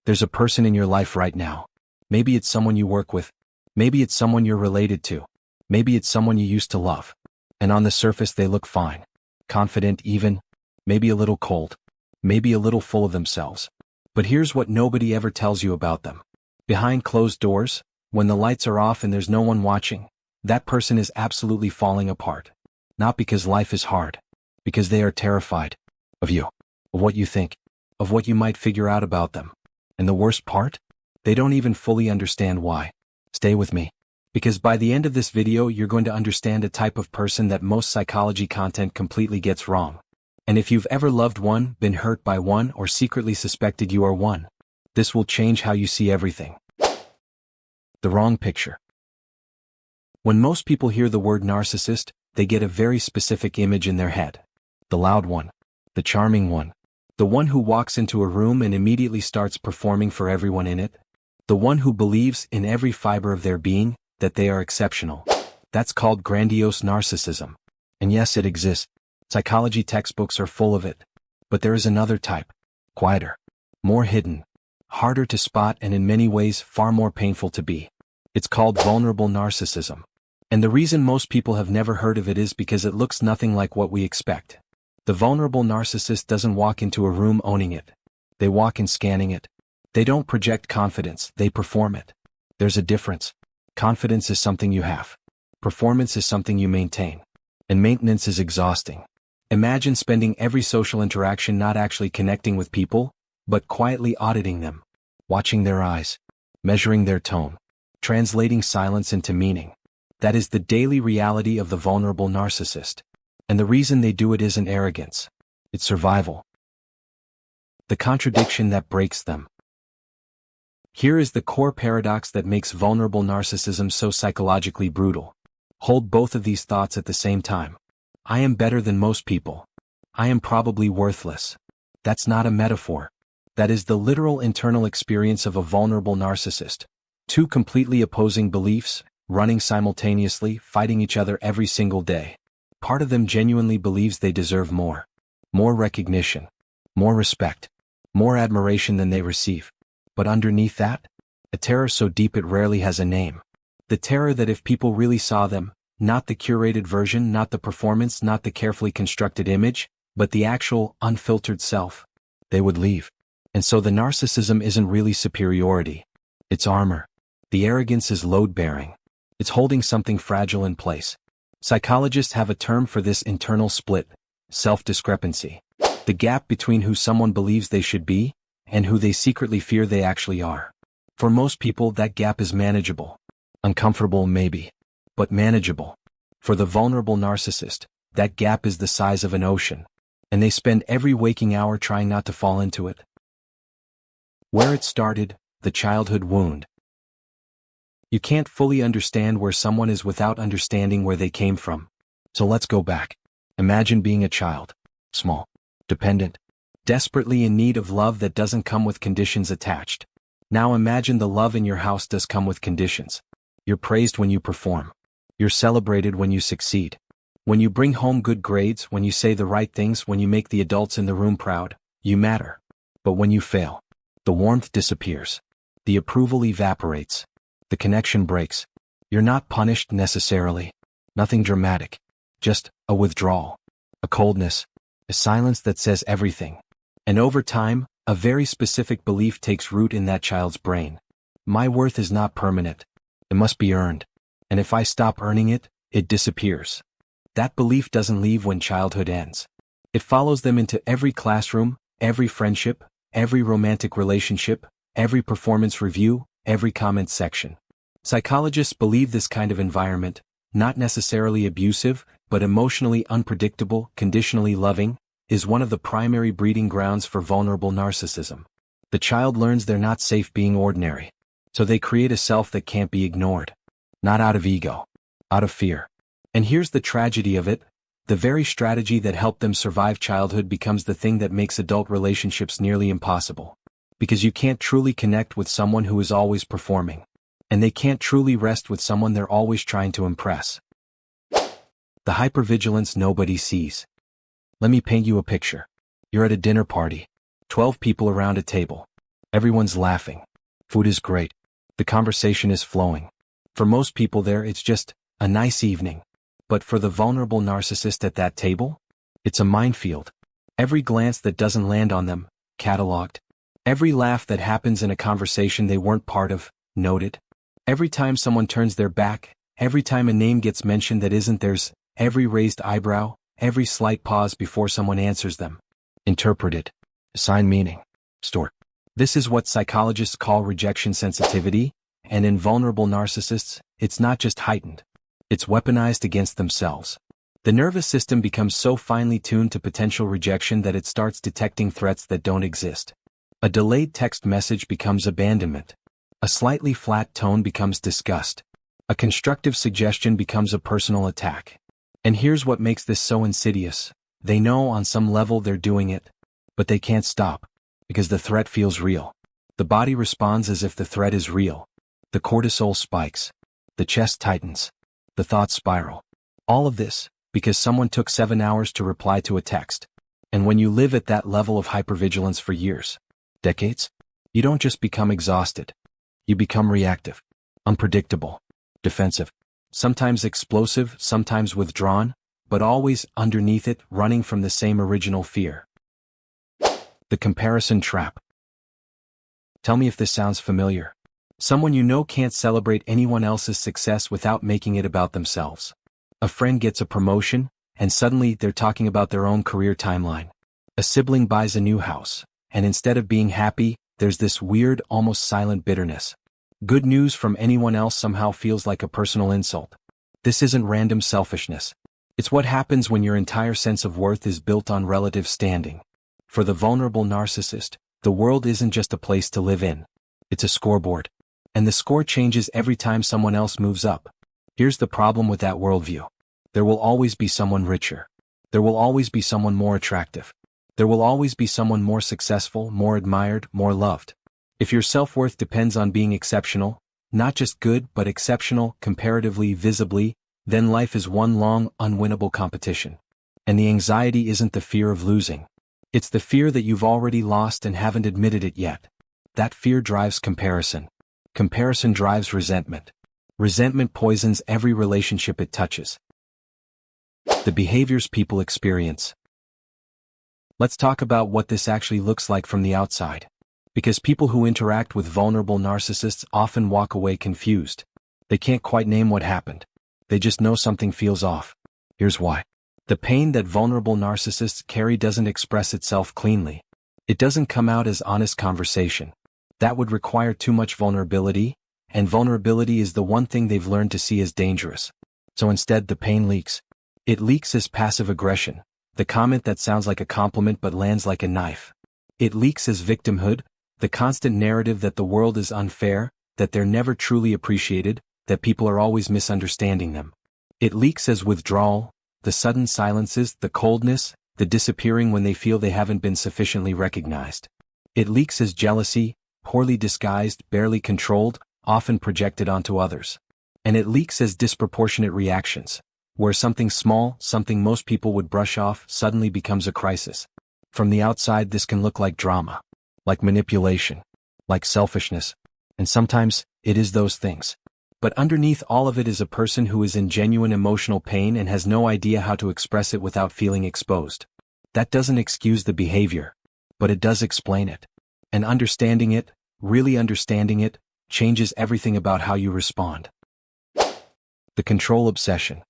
There's a person in your life right now. Maybe it's someone you work with. Maybe it's someone you're related to. Maybe it's someone you used to love. And on the surface they look fine. Confident even. Maybe a little cold. Maybe a little full of themselves. But here's what nobody ever tells you about them. Behind closed doors, when the lights are off and there's no one watching, that person is absolutely falling apart. Not because life is hard. Because they are terrified. Of you. Of what you think. Of what you might figure out about them. And the worst part? They don't even fully understand why. Stay with me. Because by the end of this video you're going to understand a type of person that most psychology content completely gets wrong. And if you've ever loved one, been hurt by one, or secretly suspected you are one, this will change how you see everything. The wrong picture. When most people hear the word narcissist, they get a very specific image in their head. The loud one. The charming one. The one who walks into a room and immediately starts performing for everyone in it. The one who believes in every fiber of their being that they are exceptional. That's called grandiose narcissism. And yes, it exists. Psychology textbooks are full of it. But there is another type. Quieter. More hidden. Harder to spot and in many ways far more painful to be. It's called vulnerable narcissism. And the reason most people have never heard of it is because it looks nothing like what we expect. The vulnerable narcissist doesn't walk into a room owning it. They walk in scanning it. They don't project confidence, they perform it. There's a difference. Confidence is something you have. Performance is something you maintain. And maintenance is exhausting. Imagine spending every social interaction not actually connecting with people, but quietly auditing them, watching their eyes, measuring their tone, translating silence into meaning. That is the daily reality of the vulnerable narcissist. And the reason they do it isn't arrogance. It's survival. The contradiction that breaks them. Here is the core paradox that makes vulnerable narcissism so psychologically brutal. Hold both of these thoughts at the same time. I am better than most people. I am probably worthless. That's not a metaphor. That is the literal internal experience of a vulnerable narcissist. Two completely opposing beliefs, running simultaneously, fighting each other every single day. Part of them genuinely believes they deserve more. More recognition. More respect. More admiration than they receive. But underneath that, a terror so deep it rarely has a name. The terror that if people really saw them, not the curated version, not the performance, not the carefully constructed image, but the actual, unfiltered self, they would leave. And so the narcissism isn't really superiority. It's armor. The arrogance is load-bearing. It's holding something fragile in place. Psychologists have a term for this internal split, self-discrepancy. The gap between who someone believes they should be, and who they secretly fear they actually are. For most people that gap is manageable. Uncomfortable maybe, but manageable. For the vulnerable narcissist, that gap is the size of an ocean, and they spend every waking hour trying not to fall into it. Where it started, the childhood wound. You can't fully understand where someone is without understanding where they came from. So let's go back. Imagine being a child. Small. Dependent. Desperately in need of love that doesn't come with conditions attached. Now imagine the love in your house does come with conditions. You're praised when you perform. You're celebrated when you succeed. When you bring home good grades, when you say the right things, when you make the adults in the room proud, you matter. But when you fail, the warmth disappears. The approval evaporates. The connection breaks. You're not punished necessarily. Nothing dramatic. Just a withdrawal. A coldness. A silence that says everything. And over time, a very specific belief takes root in that child's brain. My worth is not permanent. It must be earned. And if I stop earning it, it disappears. That belief doesn't leave when childhood ends. It follows them into every classroom, every friendship, every romantic relationship, every performance review, every comment section. Psychologists believe this kind of environment, not necessarily abusive, but emotionally unpredictable, conditionally loving, is one of the primary breeding grounds for vulnerable narcissism. The child learns they're not safe being ordinary. So they create a self that can't be ignored. Not out of ego. Out of fear. And here's the tragedy of it. The very strategy that helped them survive childhood becomes the thing that makes adult relationships nearly impossible. Because you can't truly connect with someone who is always performing. And they can't truly rest with someone they're always trying to impress. The hypervigilance nobody sees. Let me paint you a picture. You're at a dinner party. 12 people around a table. Everyone's laughing. Food is great. The conversation is flowing. For most people there, it's just a nice evening. But for the vulnerable narcissist at that table, it's a minefield. Every glance that doesn't land on them, cataloged. Every laugh that happens in a conversation they weren't part of, noted. Every time someone turns their back, every time a name gets mentioned that isn't theirs, every raised eyebrow, every slight pause before someone answers them. Interpreted. Assign meaning. Stored. This is what psychologists call rejection sensitivity, and in vulnerable narcissists, it's not just heightened. It's weaponized against themselves. The nervous system becomes so finely tuned to potential rejection that it starts detecting threats that don't exist. A delayed text message becomes abandonment. A slightly flat tone becomes disgust. A constructive suggestion becomes a personal attack. And here's what makes this so insidious. They know on some level they're doing it, but they can't stop, because the threat feels real. The body responds as if the threat is real. The cortisol spikes. The chest tightens. The thoughts spiral. All of this, because someone took 7 hours to reply to a text. And when you live at that level of hypervigilance for years, decades, you don't just become exhausted. You become reactive, unpredictable, defensive, sometimes explosive, sometimes withdrawn, but always underneath it, running from the same original fear. The comparison trap. Tell me if this sounds familiar. Someone you know can't celebrate anyone else's success without making it about themselves. A friend gets a promotion, and suddenly they're talking about their own career timeline. A sibling buys a new house, and instead of being happy, there's this weird, almost silent bitterness. Good news from anyone else somehow feels like a personal insult. This isn't random selfishness. It's what happens when your entire sense of worth is built on relative standing. For the vulnerable narcissist, the world isn't just a place to live in. It's a scoreboard. And the score changes every time someone else moves up. Here's the problem with that worldview. There will always be someone richer. There will always be someone more attractive. There will always be someone more successful, more admired, more loved. If your self-worth depends on being exceptional, not just good but exceptional, comparatively, visibly, then life is one long, unwinnable competition. And the anxiety isn't the fear of losing. It's the fear that you've already lost and haven't admitted it yet. That fear drives comparison. Comparison drives resentment. Resentment poisons every relationship it touches. The behaviors people experience. Let's talk about what this actually looks like from the outside. Because people who interact with vulnerable narcissists often walk away confused. They can't quite name what happened. They just know something feels off. Here's why. The pain that vulnerable narcissists carry doesn't express itself cleanly. It doesn't come out as honest conversation. That would require too much vulnerability, and vulnerability is the one thing they've learned to see as dangerous. So instead, the pain leaks. It leaks as passive aggression, the comment that sounds like a compliment but lands like a knife. It leaks as victimhood, the constant narrative that the world is unfair, that they're never truly appreciated, that people are always misunderstanding them. It leaks as withdrawal, the sudden silences, the coldness, the disappearing when they feel they haven't been sufficiently recognized. It leaks as jealousy, poorly disguised, barely controlled, often projected onto others. And it leaks as disproportionate reactions, where something small, something most people would brush off, suddenly becomes a crisis. From the outside, this can look like drama, like manipulation, like selfishness, and sometimes it is those things. But underneath all of it is a person who is in genuine emotional pain and has no idea how to express it without feeling exposed. That doesn't excuse the behavior, but it does explain it. And understanding it, really understanding it, changes everything about how you respond. The control obsession.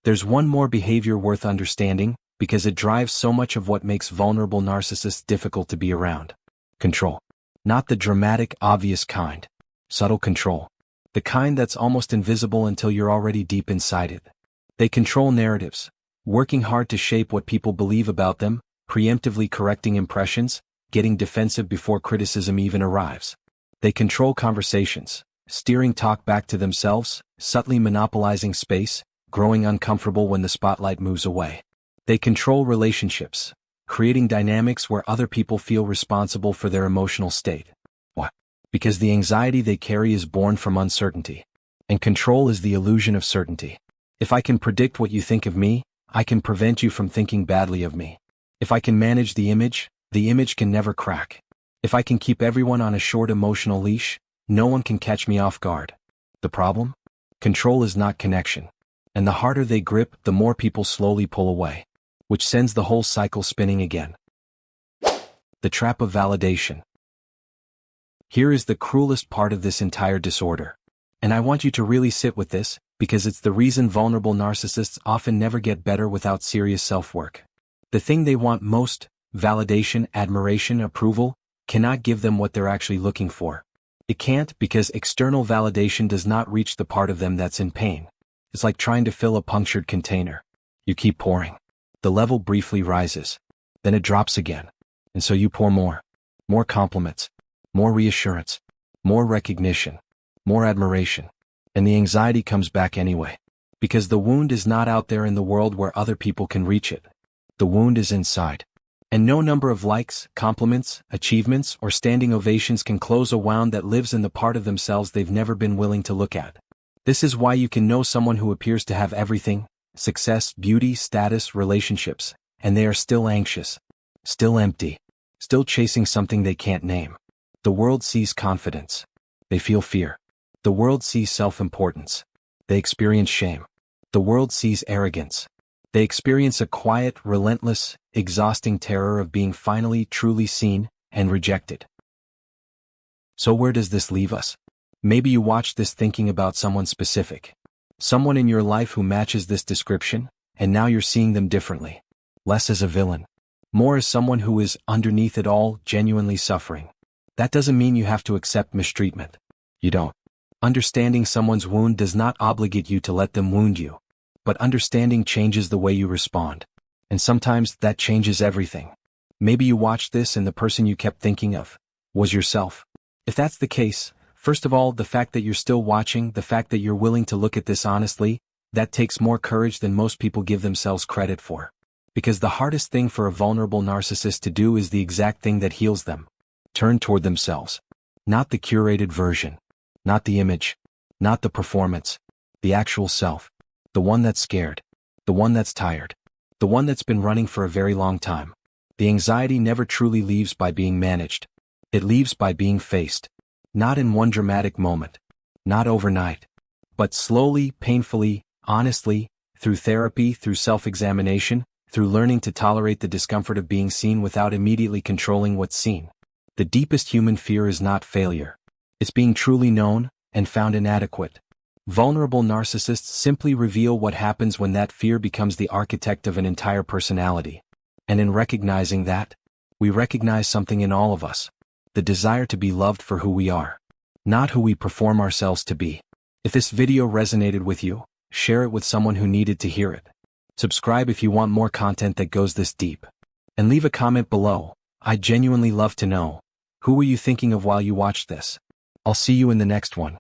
There's one more behavior worth understanding, because it drives so much of what makes vulnerable narcissists difficult to be around. Control. Not the dramatic, obvious kind. Subtle control. The kind that's almost invisible until you're already deep inside it. They control narratives, working hard to shape what people believe about them, preemptively correcting impressions, getting defensive before criticism even arrives. They control conversations, steering talk back to themselves, subtly monopolizing space, growing uncomfortable when the spotlight moves away. They control relationships, creating dynamics where other people feel responsible for their emotional state. Why? Because the anxiety they carry is born from uncertainty. And control is the illusion of certainty. If I can predict what you think of me, I can prevent you from thinking badly of me. If I can manage the image can never crack. If I can keep everyone on a short emotional leash, no one can catch me off guard. The problem? Control is not connection. And the harder they grip, the more people slowly pull away, which sends the whole cycle spinning again. The trap of validation. Here is the cruelest part of this entire disorder. And I want you to really sit with this, because it's the reason vulnerable narcissists often never get better without serious self-work. The thing they want most, validation, admiration, approval, cannot give them what they're actually looking for. It can't because external validation does not reach the part of them that's in pain. It's like trying to fill a punctured container. You keep pouring. The level briefly rises. Then it drops again. And so you pour more. More compliments. More reassurance. More recognition. More admiration. And the anxiety comes back anyway. Because the wound is not out there in the world where other people can reach it. The wound is inside. And no number of likes, compliments, achievements, or standing ovations can close a wound that lives in the part of themselves they've never been willing to look at. This is why you can know someone who appears to have everything, success, beauty, status, relationships, and they are still anxious, still empty, still chasing something they can't name. The world sees confidence. They feel fear. The world sees self-importance. They experience shame. The world sees arrogance. They experience a quiet, relentless, exhausting terror of being finally, truly seen and rejected. So where does this leave us? Maybe you watched this thinking about someone specific. Someone in your life who matches this description, and now you're seeing them differently. Less as a villain. More as someone who is, underneath it all, genuinely suffering. That doesn't mean you have to accept mistreatment. You don't. Understanding someone's wound does not obligate you to let them wound you. But understanding changes the way you respond. And sometimes that changes everything. Maybe you watched this and the person you kept thinking of was yourself. If that's the case, first of all, the fact that you're still watching, the fact that you're willing to look at this honestly, that takes more courage than most people give themselves credit for. Because the hardest thing for a vulnerable narcissist to do is the exact thing that heals them. Turn toward themselves. Not the curated version. Not the image. Not the performance. The actual self. The one that's scared. The one that's tired. The one that's been running for a very long time. The anxiety never truly leaves by being managed. It leaves by being faced. Not in one dramatic moment. Not overnight. But slowly, painfully, honestly, through therapy, through self-examination, through learning to tolerate the discomfort of being seen without immediately controlling what's seen. The deepest human fear is not failure. It's being truly known and found inadequate. Vulnerable narcissists simply reveal what happens when that fear becomes the architect of an entire personality. And in recognizing that, we recognize something in all of us. The desire to be loved for who we are, not who we perform ourselves to be. If this video resonated with you, share it with someone who needed to hear it. Subscribe if you want more content that goes this deep. And leave a comment below. I'd genuinely love to know, who were you thinking of while you watched this? I'll see you in the next one.